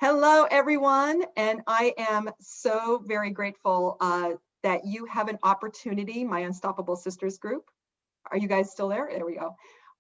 Hello, everyone, and I am so very grateful that you have an opportunity, my Unstoppable Sisters group. Are you guys still there? There we go.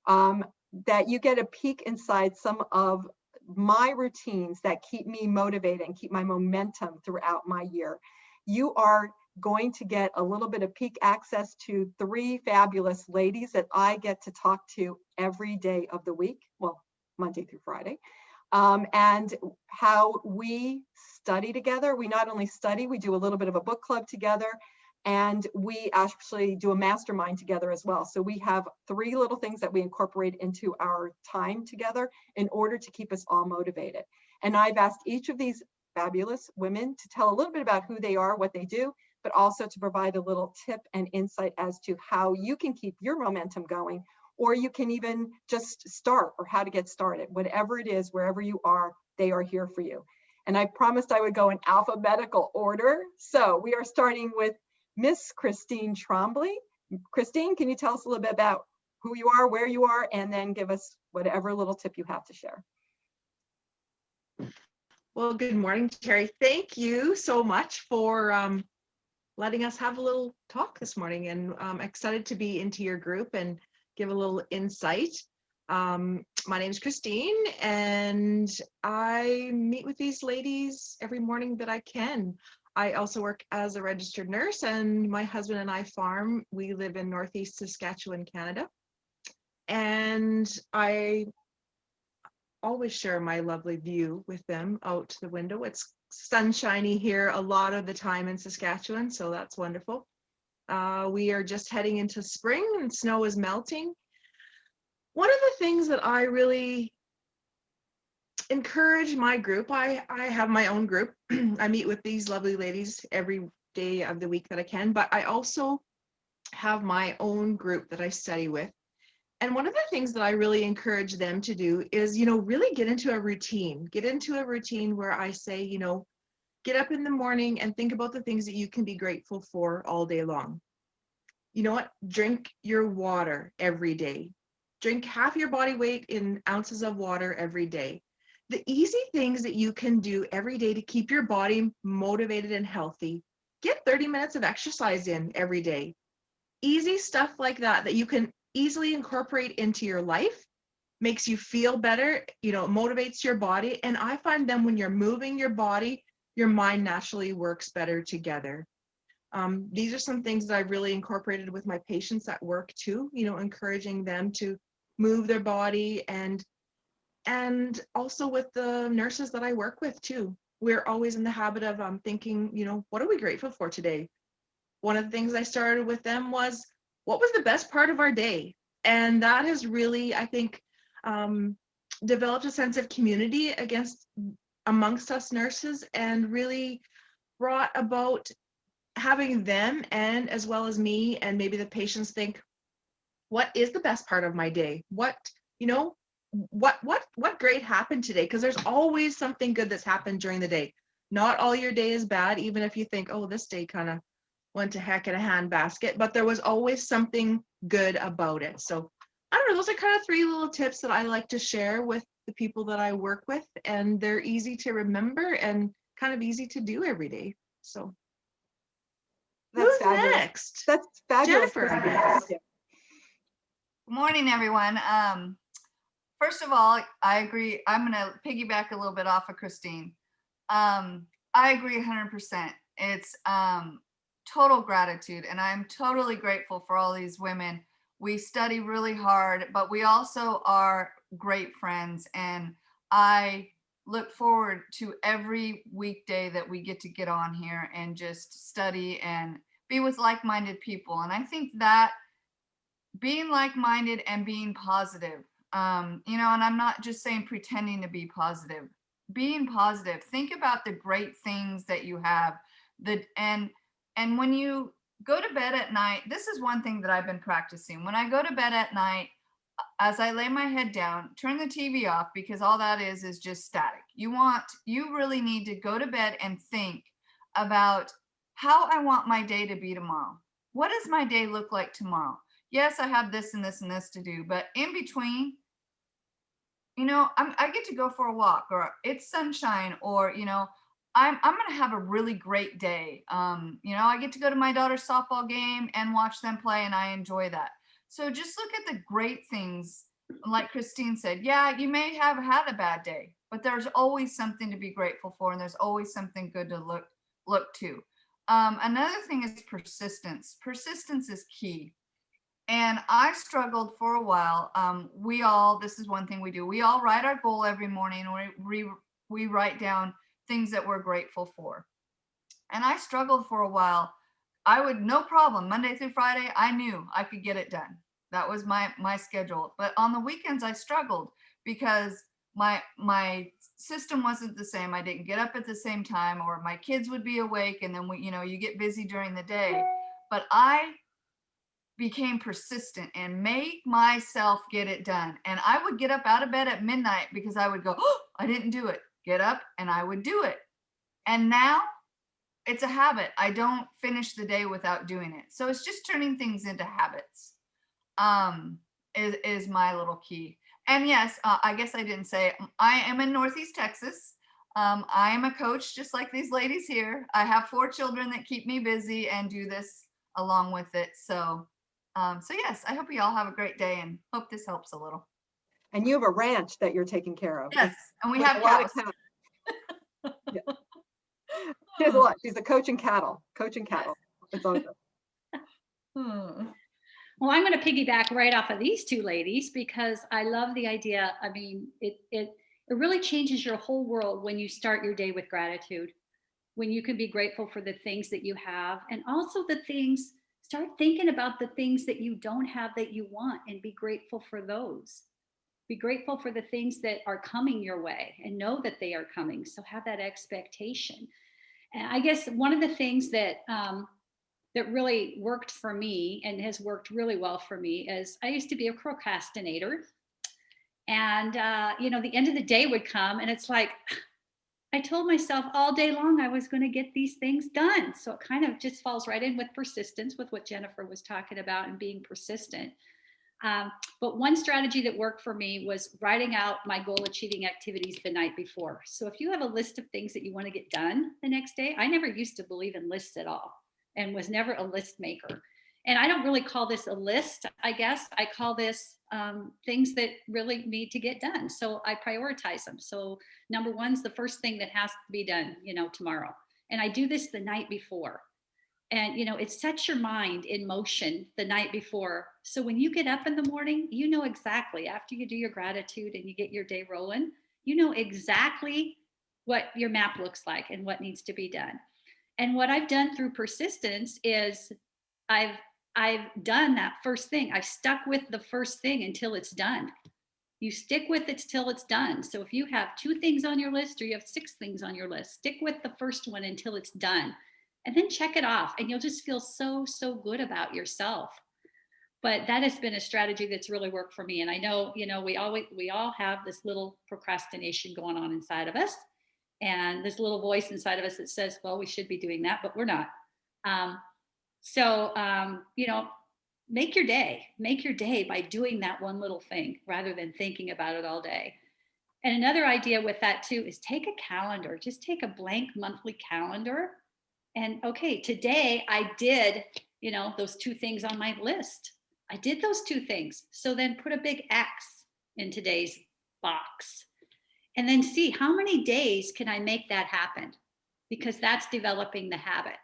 Um, that you get a peek inside some of my routines that keep me motivated and keep my momentum throughout my year. You are going to get a little bit of peek access to three fabulous ladies that I get to talk to every day of the week, well, Monday through Friday. And how we study together. We not only study, we do a little bit of a book club together, and we actually do a mastermind together as well. So we have three little things that we incorporate into our time together in order to keep us all motivated. And I've asked each of these fabulous women to tell a little bit about who they are, what they do, but also to provide a little tip and insight as to how you can keep your momentum going, or you can even just start, or how to get started. Whatever it is, wherever you are, they are here for you. And I promised I would go in alphabetical order. So we are starting with Miss Christine Trombley. Christine, can you tell us a little bit about who you are, where you are, and then give us whatever little tip you have to share? Well, good morning, Terry. Thank you so much for letting us have a little talk this morning, and I'm excited to be into your group and give a little insight. My name is Christine, and I meet with these ladies every morning that I can. I also work as a registered nurse, and my husband and I farm. We live in Northeast Saskatchewan, Canada. And I always share my lovely view with them out the window. It's sunshiny here a lot of the time in Saskatchewan, so that's wonderful. We are just heading into spring and snow is melting. One of the things that I really encourage my group, I have my own group. I meet with these lovely ladies every day of the week that I can, but I also have my own group that I study with. And one of the things that I really encourage them to do is, really get into a routine. Get into a routine where I say, get up in the morning and think about the things that you can be grateful for all day long. You know what? Drink your water every day. Drink half your body weight in ounces of water every day. The easy things that you can do every day to keep your body motivated and healthy. Get 30 minutes of exercise in every day. Easy stuff like that you can easily incorporate into your life, makes you feel better, motivates your body. And I find then when you're moving your body, your mind naturally works better together. These are some things that I've really incorporated with my patients at work too, encouraging them to move their body, and also with the nurses that I work with too. We're always in the habit of thinking, what are we grateful for today? One of the things I started with them was, what was the best part of our day? And that has really, I think, developed a sense of community amongst us nurses, and really brought about having them, and as well as me and maybe the patients, think, what is the best part of my day? What great happened today? Because there's always something good that's happened during the day. Not all your day is bad, even if you think, oh, this day kind of went to heck in a handbasket, but there was always something good about it. So I don't know, those are kind of three little tips that I like to share with the people that I work with, and they're easy to remember and kind of easy to do every day. So That's who's fabulous. next? That's fabulous. Jennifer. Good morning, everyone. First of all, I agree. I'm going to piggyback a little bit off of Christine. I agree 100%. It's total gratitude, and I'm totally grateful for all these women. We study really hard, but we also are great friends, and I look forward to every weekday that we get on here and just study and be with like-minded people. And I think that being like-minded and being positive, and I'm not just saying pretending to be positive, being positive. Think about the great things that you have, and when you go to bed at night, this is one thing that I've been practicing. When I go to bed at night, as I lay my head down, turn the TV off, because all that is just static. You really need to go to bed and think about how I want my day to be tomorrow. What does my day look like tomorrow? Yes, I have this and this and this to do, but in between, I get to go for a walk, or it's sunshine, or I'm gonna have a really great day. I get to go to my daughter's softball game and watch them play, and I enjoy that. So just look at the great things. Like Christine said, yeah, you may have had a bad day, but there's always something to be grateful for, and there's always something good to look to. Another thing is persistence. Persistence is key. And I struggled for a while. This is one thing we do. We all write our goal every morning. We write down things that we're grateful for. And I struggled for a while. I would, no problem, Monday through Friday, I knew I could get it done. That was my schedule. But on the weekends, I struggled because my system wasn't the same. I didn't get up at the same time, or my kids would be awake, and then you get busy during the day. But I became persistent and make myself get it done. And I would get up out of bed at midnight because I would go, oh, I didn't do it. Get up and I would do it. And now it's a habit. I don't finish the day without doing it. So it's just turning things into habits, is my little key. And yes, I guess I didn't say, I am in Northeast Texas. I am a coach just like these ladies here. I have 4 children that keep me busy and do this along with it. So yes, I hope you all have a great day and hope this helps a little. And you have a ranch that you're taking care of. Yes, and we With have a lot cows. of cows. Yeah. She has a lot. She's a coaching cattle. It's awesome. Well, I'm going to piggyback right off of these two ladies because I love the idea. I mean, it really changes your whole world when you start your day with gratitude, when you can be grateful for the things that you have, and also start thinking about the things that you don't have that you want, and be grateful for those. Be grateful for the things that are coming your way and know that they are coming. So have that expectation. And I guess one of the things that really worked for me and has worked really well for me is I used to be a procrastinator. And, the end of the day would come and it's like, I told myself all day long I was going to get these things done. So it kind of just falls right in with persistence, with what Jennifer was talking about, and being persistent. But one strategy that worked for me was writing out my goal achieving activities the night before. So if you have a list of things that you want to get done the next day, I never used to believe in lists at all and was never a list maker. And I don't really call this a list, I guess. I call this things that really need to get done. So I prioritize them. So number one's the first thing that has to be done, tomorrow. And I do this the night before. And, it sets your mind in motion the night before. So when you get up in the morning, you know exactly, after you do your gratitude and you get your day rolling, you know exactly what your map looks like and what needs to be done. And what I've done through persistence is I've done that first thing. I've stuck with the first thing until it's done. You stick with it till it's done. So if you have 2 things on your list or you have 6 things on your list, stick with the first one until it's done. And then check it off, and you'll just feel so good about yourself. But that has been a strategy that's really worked for me. And I know, we all have this little procrastination going on inside of us, and this little voice inside of us that says, well, we should be doing that, but we're not. Make your day by doing that one little thing rather than thinking about it all day. And another idea with that too is take a calendar. Just take a blank monthly calendar. And okay, today I did, those 2 things on my list. I did those 2 things. So then put a big X in today's box. And then see how many days can I make that happen? Because that's developing the habit.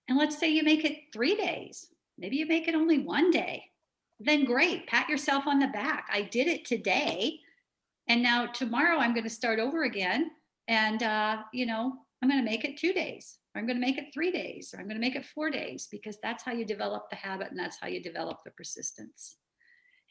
And let's say you make it 3 days. Maybe you make it only 1 day. Then great, pat yourself on the back. I did it today. And now tomorrow I'm going to start over again. And, I'm going to make it 2 days. Or I'm going to make it 3 days. Or I'm going to make it 4 days, because that's how you develop the habit, and that's how you develop the persistence.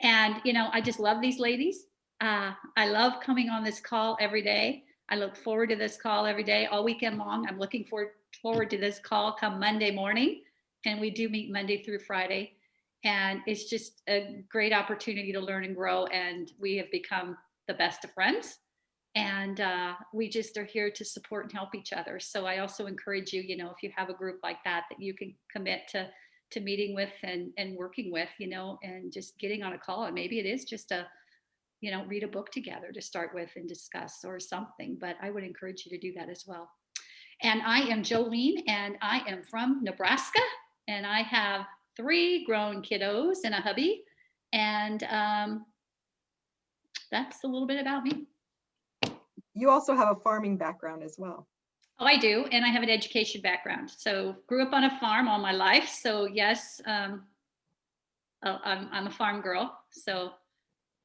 And, I just love these ladies. I love coming on this call every day. I look forward to this call every day, all weekend long. I'm looking forward to this call come Monday morning. And we do meet Monday through Friday. And it's just a great opportunity to learn and grow. And we have become the best of friends. And we just are here to support and help each other. So I also encourage you, if you have a group like that you can commit to meeting with and working with, and just getting on a call. And maybe it is just a read a book together to start with and discuss or something. But I would encourage you to do that as well. And I am Jolene, and I am from Nebraska, and I have 3 grown kiddos and a hubby. And that's a little bit about me. You also have a farming background as well. Oh, I do. And I have an education background. So grew up on a farm all my life. So yes, I'm a farm girl. So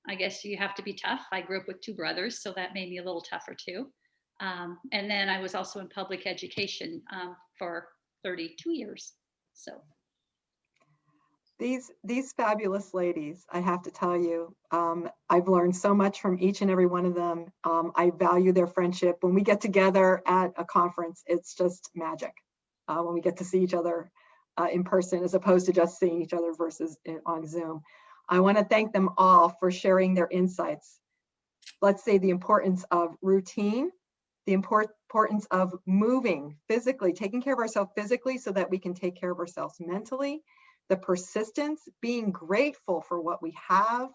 I guess you have to be tough. I grew up with 2 brothers, so that made me a little tougher too. And then I was also in public education for 32 years. So These fabulous ladies, I have to tell you, I've learned so much from each and every one of them. I value their friendship. When we get together at a conference, it's just magic. When we get to see each other in person, as opposed to just seeing each other versus on Zoom. I want to thank them all for sharing their insights. Let's say the importance of routine, the importance of moving physically, taking care of ourselves physically so that we can take care of ourselves mentally, the persistence, being grateful for what we have,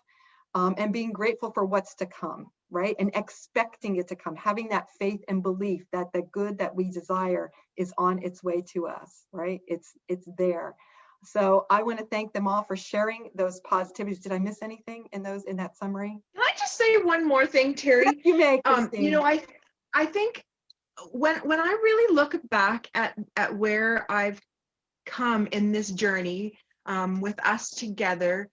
and being grateful for what's to come, right? And expecting it to come, having that faith and belief that the good that we desire is on its way to us, right? It's there. So I want to thank them all for sharing those positivities. Did I miss anything in that summary? Can I just say one more thing, Terry? Yes, you may, Christine. I think when I really look back at where I've come in this journey with us together,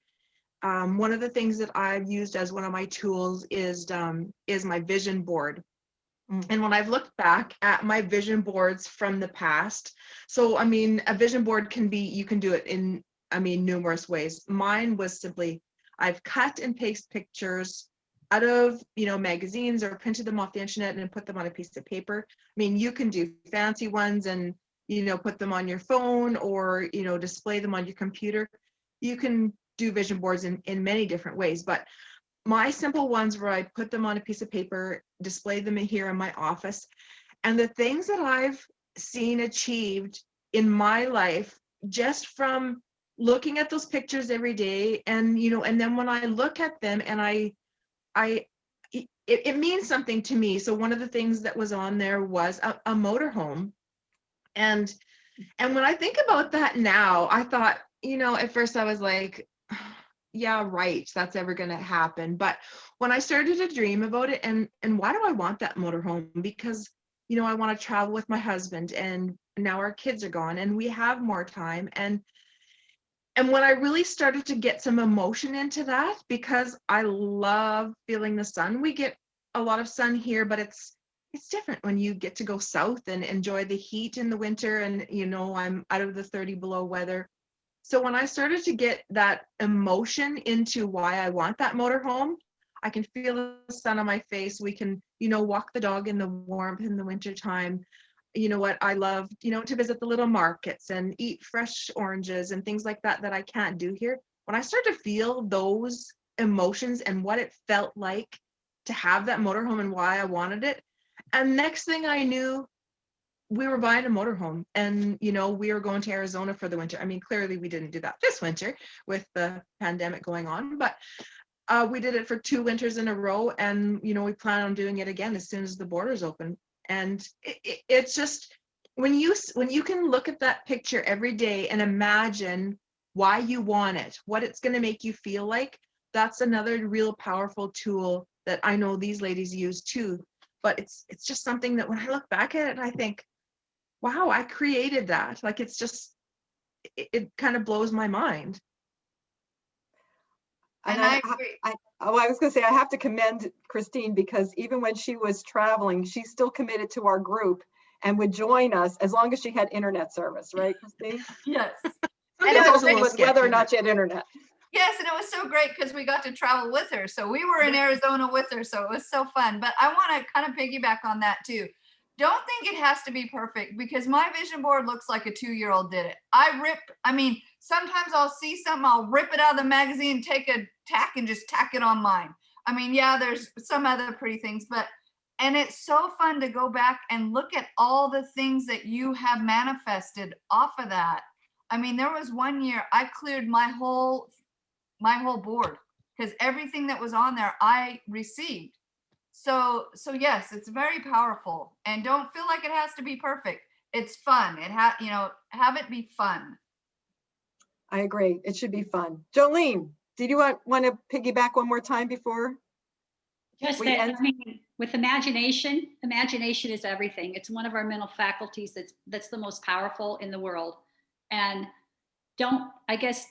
one of the things that I've used as one of my tools is my vision board. And when I've looked back at my vision boards from the past, so I mean, a vision board you can do it in, numerous ways. Mine was simply, I've cut and paste pictures out of, magazines or printed them off the internet and put them on a piece of paper. I mean, you can do fancy ones and, put them on your phone or, display them on your computer. You can do vision boards in many different ways, but my simple ones where I put them on a piece of paper, display them here in my office, and the things that I've seen achieved in my life just from looking at those pictures every day, and and then when I look at them and it means something to me. So one of the things that was on there was a motorhome, and when I think about that now, I thought, at first I was like, yeah, right, that's ever going to happen. But when I started to dream about it, and why do I want that motorhome? Because, I want to travel with my husband, and now our kids are gone and we have more time. And when I really started to get some emotion into that, because I love feeling the sun. We get a lot of sun here, but it's different when you get to go south and enjoy the heat in the winter. And, I'm out of the 30 below weather. So when I started to get that emotion into why I want that motorhome, I can feel the sun on my face. We can, walk the dog in the warmth in the wintertime. You know what? I love, to visit the little markets and eat fresh oranges and things like that I can't do here. When I start to feel those emotions and what it felt like to have that motorhome and why I wanted it. And next thing I knew, we were buying a motorhome, and we were going to Arizona for the winter. I mean, clearly we didn't do that this winter with the pandemic going on, but we did it for 2 winters in a row, and we plan on doing it again as soon as the borders open. And it's just when you can look at that picture every day and imagine why you want it, what it's going to make you feel like, that's another real powerful tool that I know these ladies use too. But it's just something that when I look back at it, I think, wow, I created that. Like, it's just, it kind of blows my mind. And I agree. I was going to say, I have to commend Christine, because even when she was traveling, she still committed to our group and would join us as long as she had internet service, right, Christine? Yes. And It it was was with whether or not she had internet. Yes, and it was so great because we got to travel with her. So we were in Arizona with her, so it was so fun. But I want to kind of piggyback on that too. Don't think it has to be perfect, because my vision board looks like a 2-year-old did it. Sometimes I'll see something, I'll rip it out of the magazine, take a tack and just tack it on mine. I mean, yeah, there's some other pretty things, and it's so fun to go back and look at all the things that you have manifested off of that. I mean, there was one year I cleared my whole board. because everything that was on there I received. So yes, it's very powerful, and don't feel like it has to be perfect. It's fun. Have it be fun. I agree. It should be fun. Jolene, did you want to piggyback one more time before Just we that, end? I mean, with imagination, imagination is everything. It's one of our mental faculties that's the most powerful in the world. And I guess,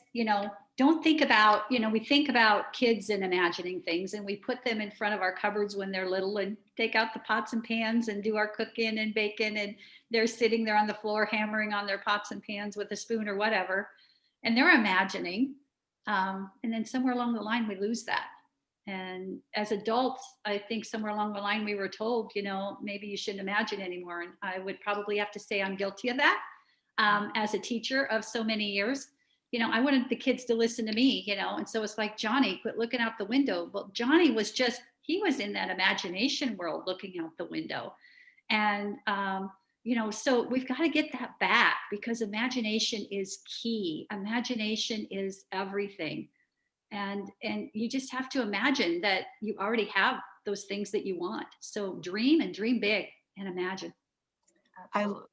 don't think about, we think about kids and imagining things, and we put them in front of our cupboards when they're little and take out the pots and pans and do our cooking and baking, and they're sitting there on the floor hammering on their pots and pans with a spoon or whatever, and they're imagining. And then somewhere along the line, we lose that. And as adults, I think somewhere along the line, we were told, maybe you shouldn't imagine anymore. And I would probably have to say I'm guilty of that. As a teacher of so many years, I wanted the kids to listen to me, and so it's like, Johnny, quit looking out the window. Well, Johnny he was in that imagination world looking out the window. And, so we've got to get that back, because imagination is key. Imagination is everything. And you just have to imagine that you already have those things that you want. So dream, and dream big, and imagine. Absolutely.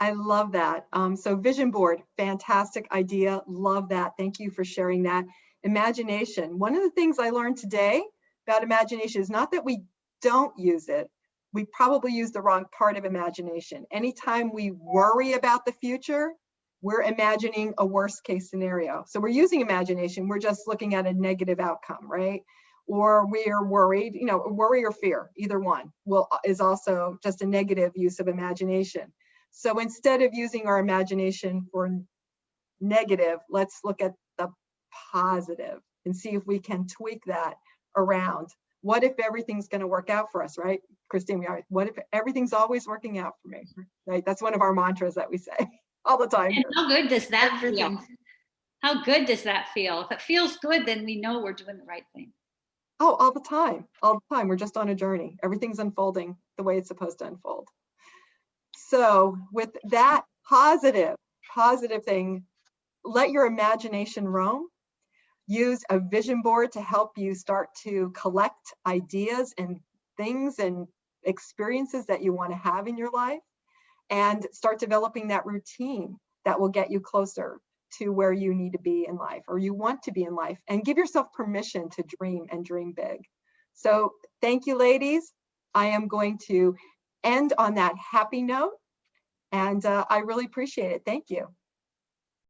I love that. So vision board, fantastic idea. Love that. Thank you for sharing that. Imagination. One of the things I learned today about imagination is not that we don't use it. We probably use the wrong part of imagination. Anytime we worry about the future, we're imagining a worst case scenario. So we're using imagination. We're just looking at a negative outcome, right? Or we are worried, worry or fear, either one is also just a negative use of imagination. So instead of using our imagination for negative, let's look at the positive and see if we can tweak that around. What if everything's going to work out for us, right? Christine, what if everything's always working out for me, right? That's one of our mantras that we say all the time. And how good does that Everything. feel? How good does that feel? If it feels good, then we know we're doing the right thing. Oh, all the time. We're just on a journey. Everything's unfolding the way it's supposed to unfold. So with that positive thing, let your imagination roam. Use a vision board to help you start to collect ideas and things and experiences that you want to have in your life, and start developing that routine that will get you closer to where you need to be in life, or you want to be in life, and give yourself permission to dream and dream big. So thank you, ladies. I am going to end on that happy note, and I really appreciate it. Thank you.